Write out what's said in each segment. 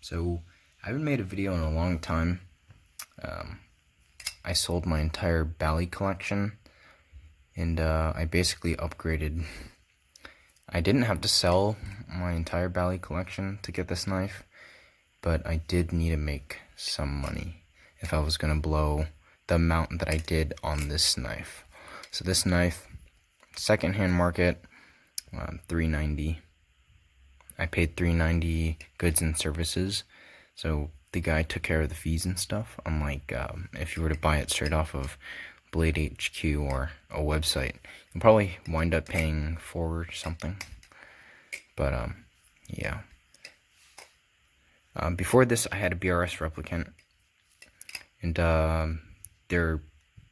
So I haven't made a video in a long time. I sold my entire Bali collection, and I basically upgraded. I didn't have to sell my entire Bali collection to get this knife, but I did need to make some money if I was gonna blow the amount that I did on this knife. So this knife, secondhand market, $390. I paid $390 goods and services, so the guy took care of the fees and stuff. Unlike if you were to buy it straight off of Blade HQ or a website, you'll probably wind up paying for something. But yeah. Before this, I had a BRS replicant, and there are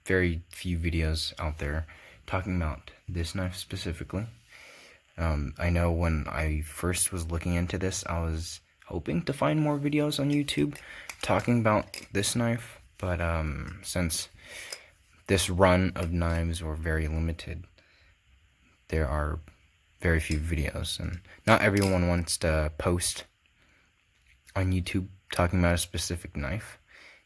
very few videos out there talking about this knife specifically. I know when I first was looking into this, I was hoping to find more videos on YouTube talking about this knife, but since this run of knives were very limited, there are very few videos, and not everyone wants to post on YouTube talking about a specific knife.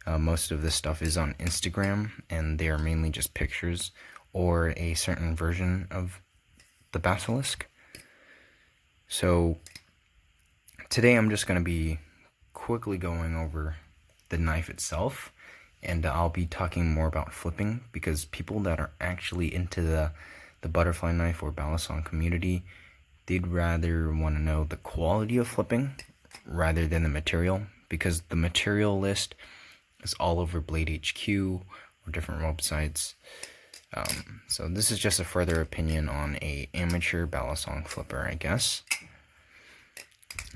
Most of this stuff is on Instagram, and they are mainly just pictures or a certain version of the basilisk. So today I'm just going to be quickly going over the knife itself, and I'll be talking more about flipping, because people that are actually into the butterfly knife or balisong community, they'd rather want to know the quality of flipping rather than the material, because the material list is all over Blade HQ or different websites. So this is just a further opinion on a amateur balisong flipper, I guess.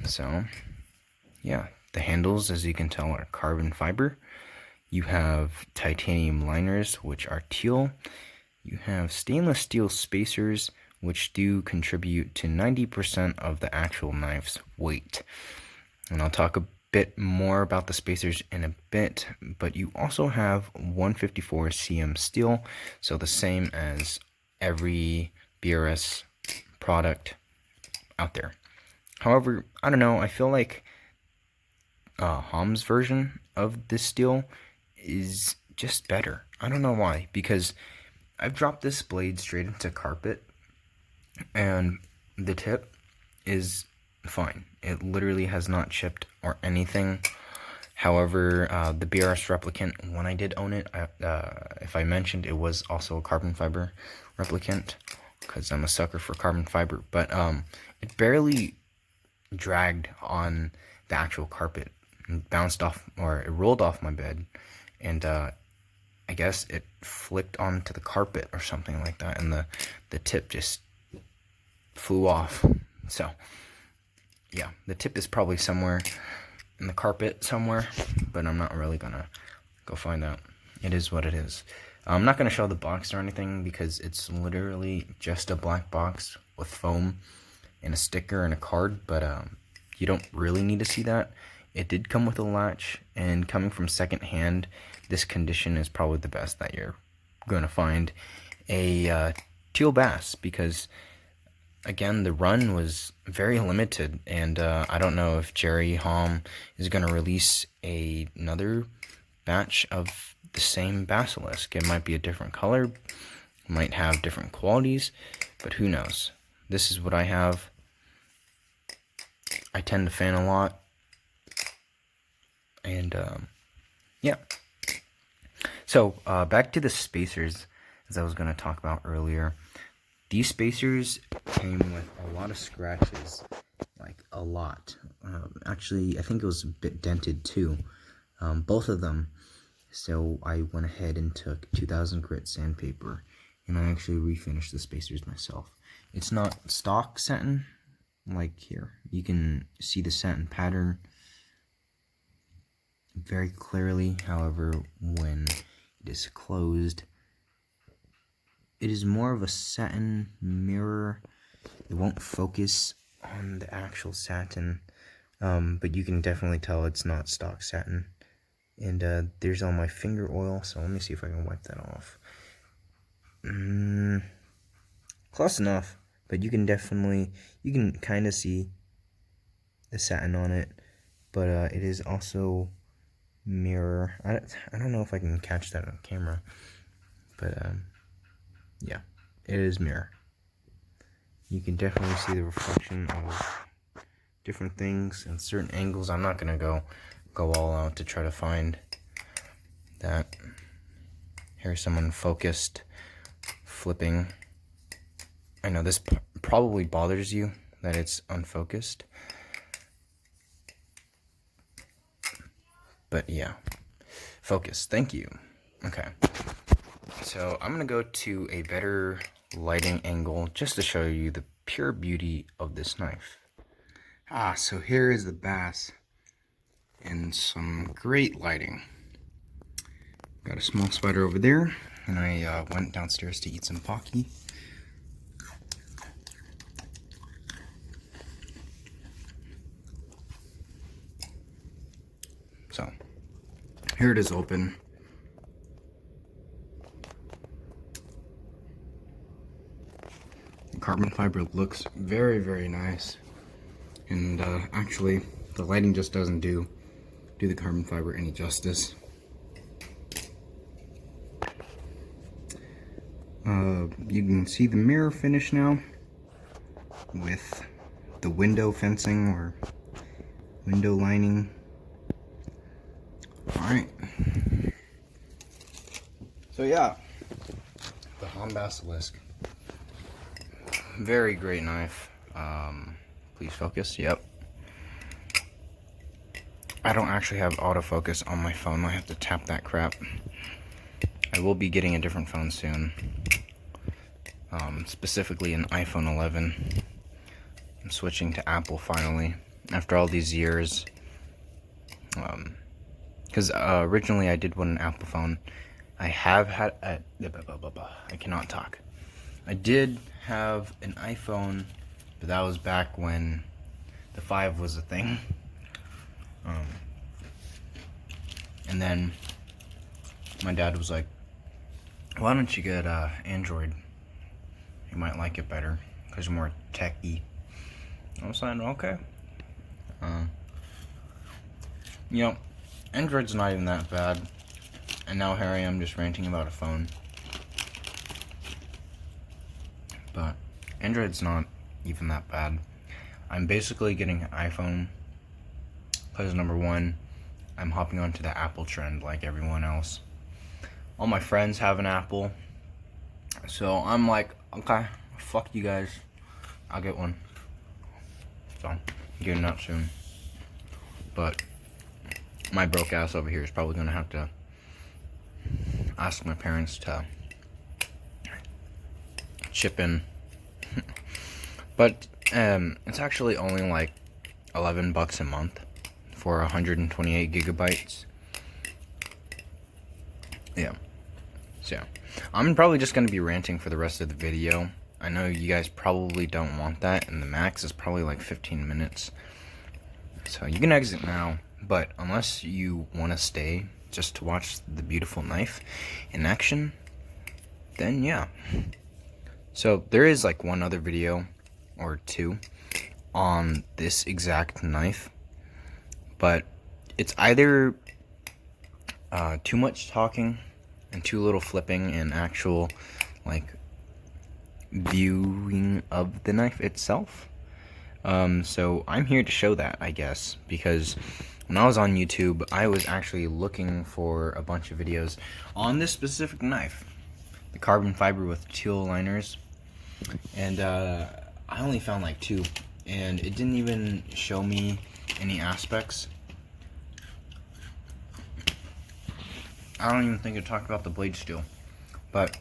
So yeah, the handles, as you can tell, are carbon fiber. You have titanium liners, which are teal. You have stainless steel spacers, which do contribute to 90% of the actual knife's weight. And I'll talk a bit more about the spacers in a bit, but you also have 154 cm steel, so the same as every BRS product out there. However, I don't know, I feel like Hom's version of this steel is just better. I don't know why, because I've dropped this blade straight into carpet, and the tip is fine. It literally has not chipped or anything. However, the BRS replicant, when I did own it, if I mentioned, it was also a carbon fiber replicant, because I'm a sucker for carbon fiber, but it barely dragged on the actual carpet and bounced off, or it rolled off my bed, and I guess it flicked onto the carpet or something like that, and the tip just flew off. So yeah, the tip is probably somewhere in the carpet somewhere, but I'm not really gonna go find out. It is what it is. I'm not gonna show the box or anything, because it's literally just a black box with foam and a sticker and a card, but you don't really need to see that. It did come with a latch, and coming from second hand, this condition is probably the best that you're gonna find a teal bass, because again, the run was very limited, and I don't know if Jerry Hom is going to release another batch of the same basilisk. It might be a different color, might have different qualities, but who knows. This is what I have. I tend to fan a lot, and yeah. So back to the spacers, as I was going to talk about earlier. These spacers came with a lot of scratches, like a lot. Actually, I think it was a bit dented too, both of them. So I went ahead and took 2000 grit sandpaper, and I actually refinished the spacers myself. It's not stock satin, like here. You can see the satin pattern very clearly. However, when it is closed, it is more of a satin mirror. It won't focus on the actual satin, but you can definitely tell it's not stock satin. And there's all my finger oil, so let me see if I can wipe that off. Close enough, but you can kind of see the satin on it. but it is also mirror. I don't know if I can catch that on camera, but yeah, it is mirror. You can definitely see the reflection of different things and certain angles. I'm not gonna go all out to try to find that. Here's someone focused, flipping. I know this probably bothers you that it's unfocused, but yeah, focus. Thank you. Okay, so I'm gonna go to a better lighting angle just to show you the pure beauty of this knife. So here is the bass in some great lighting. Got a small spider over there, and I went downstairs to eat some pocky. So here it is open. The carbon fiber looks very, very nice, and actually the lighting just doesn't do the carbon fiber any justice. You can see the mirror finish now with the window fencing or window lining. Alright. So yeah, the basilisk. Very great knife. Please focus. Yep. I don't actually have autofocus on my phone. I have to tap that crap. I will be getting a different phone soon. Specifically an iPhone 11. I'm switching to Apple finally after all these years. Because originally I did want an Apple phone. I have had I cannot talk. I did have an iPhone, but that was back when the 5 was a thing. And then my dad was like, why don't you get Android? You might like it better because you're more techy. I was like, okay. You know, Android's not even that bad. And now here I am just ranting about a phone. But Android's not even that bad. I'm basically getting an iPhone because number one, I'm hopping onto the Apple trend like everyone else. All my friends have an Apple. So I'm like, okay, fuck you guys. I'll get one. So I'm getting that soon. But my broke ass over here is probably gonna have to ask my parents to chip in. But it's actually only like $11 a month for 128 gigabytes. Yeah. So yeah. I'm probably just gonna be ranting for the rest of the video. I know you guys probably don't want that, and the max is probably like 15 minutes. So you can exit now, but unless you want to stay just to watch the beautiful knife in action, then yeah. So there is like one other video or two on this exact knife, but it's either too much talking and too little flipping and actual like viewing of the knife itself. So I'm here to show that, I guess, because when I was on YouTube, I was actually looking for a bunch of videos on this specific knife, the carbon fiber with teal liners, and I only found like 2, and it didn't even show me any aspects. I don't even think it talked about the blade steel, but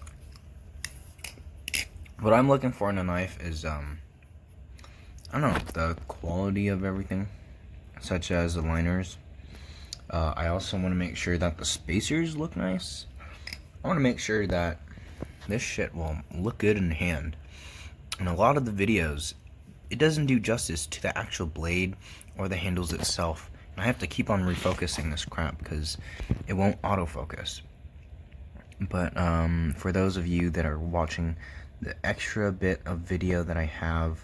what I'm looking for in a knife is, I don't know, the quality of everything, such as the liners. I also want to make sure that the spacers look nice. I want to make sure that this shit will look good in hand. In a lot of the videos, it doesn't do justice to the actual blade or the handles itself. And I have to keep on refocusing this crap because it won't autofocus. But for those of you that are watching the extra bit of video that I have,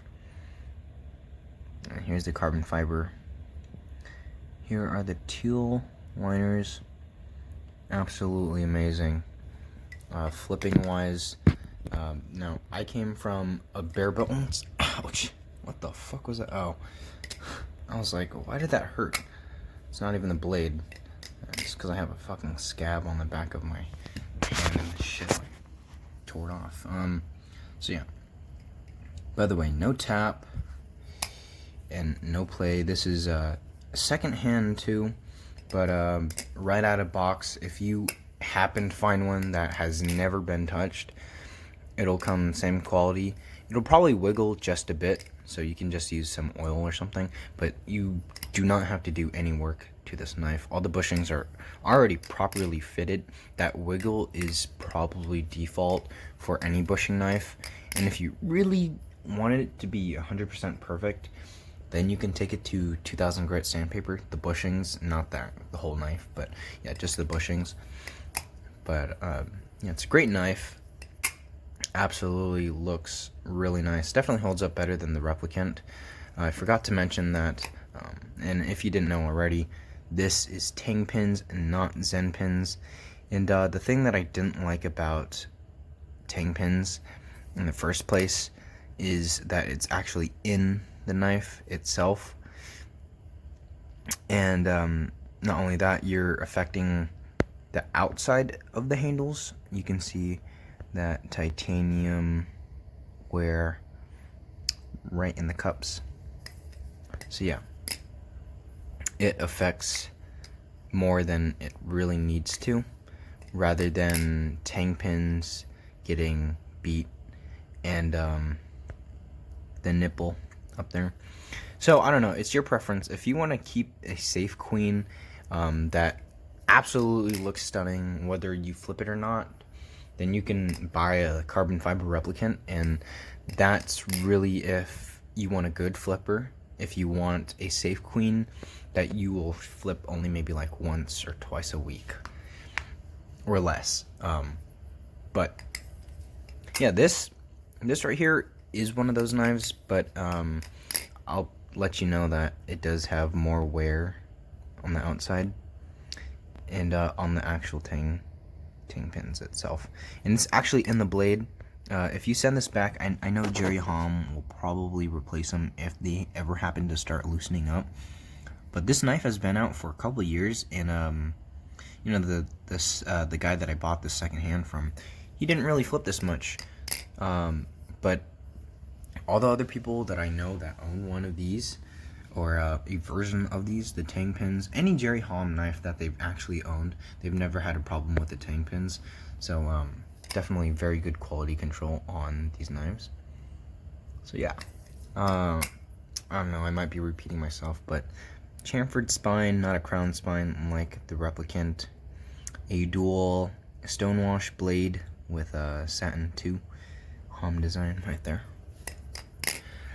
here's the carbon fiber. Here are the teal liners. Absolutely amazing. Flipping wise, now I came from a bare bones. Ouch! What the fuck was that? Oh, I was like, why did that hurt? It's not even the blade. It's because I have a fucking scab on the back of my hand and the shit like tore it off. So yeah. By the way, no tap and no play. This is second hand too, but right out of box. If you happen to find one that has never been touched, it'll come same quality. It'll probably wiggle just a bit, so you can just use some oil or something, but you do not have to do any work to this knife. All the bushings are already properly fitted. That wiggle is probably default for any bushing knife, and if you really wanted it to be 100% perfect, then you can take it to 2000 grit sandpaper, the bushings, not that the whole knife, but yeah, just the bushings. But yeah, it's a great knife. Absolutely looks really nice. Definitely holds up better than the replicant. I forgot to mention that, and if you didn't know already, this is Tang pins and not Zen pins. And the thing that I didn't like about Tang pins in the first place is that it's actually in the knife itself. And not only that, you're affecting the outside of the handles. You can see that titanium wear right in the cups. So yeah, it affects more than it really needs to, rather than Tang pins getting beat and the nipple up there. So I don't know, it's your preference. If you want to keep a safe queen that absolutely looks stunning whether you flip it or not, then you can buy a carbon fiber replicant, and that's really if you want a good flipper. If you want a safe queen that you will flip only maybe like once or twice a week or less. But yeah, this right here is one of those knives, but I'll let you know that it does have more wear on the outside and on the actual Tang pins itself, and it's actually in the blade. If you send this back, I know Jerry Hom will probably replace them if they ever happen to start loosening up, but this knife has been out for a couple of years, and you know, the guy that I bought this secondhand from, he didn't really flip this much, but all the other people that I know that own one of these, or a version of these, the Tang pins, any Jerry Hom knife that they've actually owned, they've never had a problem with the Tang pins. So definitely very good quality control on these knives. So yeah, I don't know, I might be repeating myself, but chamfered spine, not a crown spine like the replicant. A dual stonewash blade with a satin 2 Hom design right there.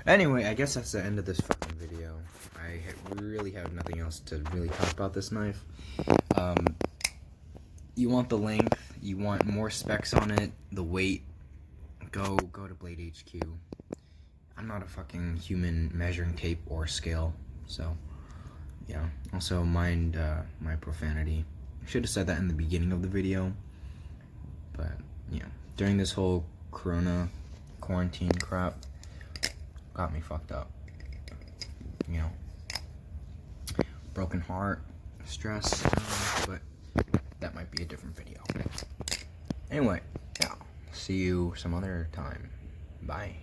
Anyway, I guess that's the end of this fucking video. I really have nothing else to really talk about this knife. You want the length, you want more specs on it, the weight, go to Blade HQ. I'm not a fucking human measuring tape or scale, so yeah. Also mind my profanity. I should have said that in the beginning of the video, but yeah, during this whole corona quarantine crap, got me fucked up, you know, broken heart, stress, but that might be a different video. Anyway, yeah, see you some other time. Bye.